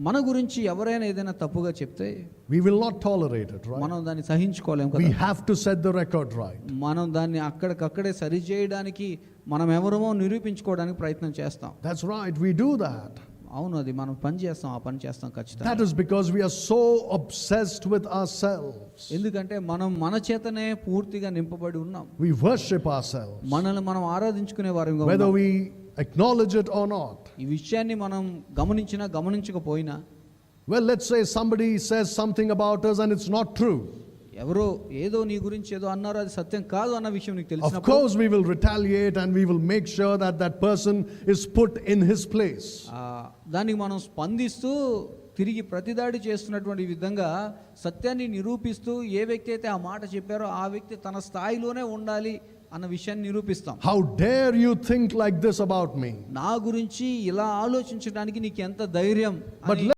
మన గురించి ఎవరైనా ఏదైనా తప్పుగా చెప్తే we will not tolerate it, right? మనం దాన్ని సహించుకోలేం We కదా. have to set the record right. మనం దాన్ని అక్కడికక్కడే సరి చేయడానికి మనం ఎవరమో నిరూపించుకోవడానికి ప్రయత్నం చేస్తాం. That's right, we do that. అవును, అది మనం పని చేస్తాం, ఆ పని చేస్తాం ఖచ్చితంగా. That is because we are so obsessed with ourselves. ఎందుకంటే మనం మన చేతనే పూర్తిగా నింపబడి ఉన్నాం. We worship ourselves, మనల్ని మనం ఆరాధించుకునే వారంగా whether ఉన్నాం. we acknowledge it or not. ఈ విషయాన్ని మనం గమనించినా గమనించకపోయినా, Well, let's say somebody says something about us and it's not true. ఎవరో ఏదో నీ గురించి ఏదో అన్నారో అది సత్యం కాదు అన్న విషయం నీకు Of తెలిసినప్పుడు course we will retaliate and we will make sure that that person is put in his place. దానికి మనం స్పందిస్తూ తిరిగి ప్రతిదాడి చేస్తున్నటువంటి విధంగా సత్యాన్ని నిరూపిస్తూ ఏ వ్యక్తి అయితే ఆ మాట చెప్పారో ఆ వ్యక్తి తన స్థాయిలోనే ఉండాలి అన్న విషయాన్ని నిరూపిస్తాం. How dare you think like this about me? నా గురించి ఇలా ఆలోచించడానికి నీకు ఎంత ధైర్యం But అని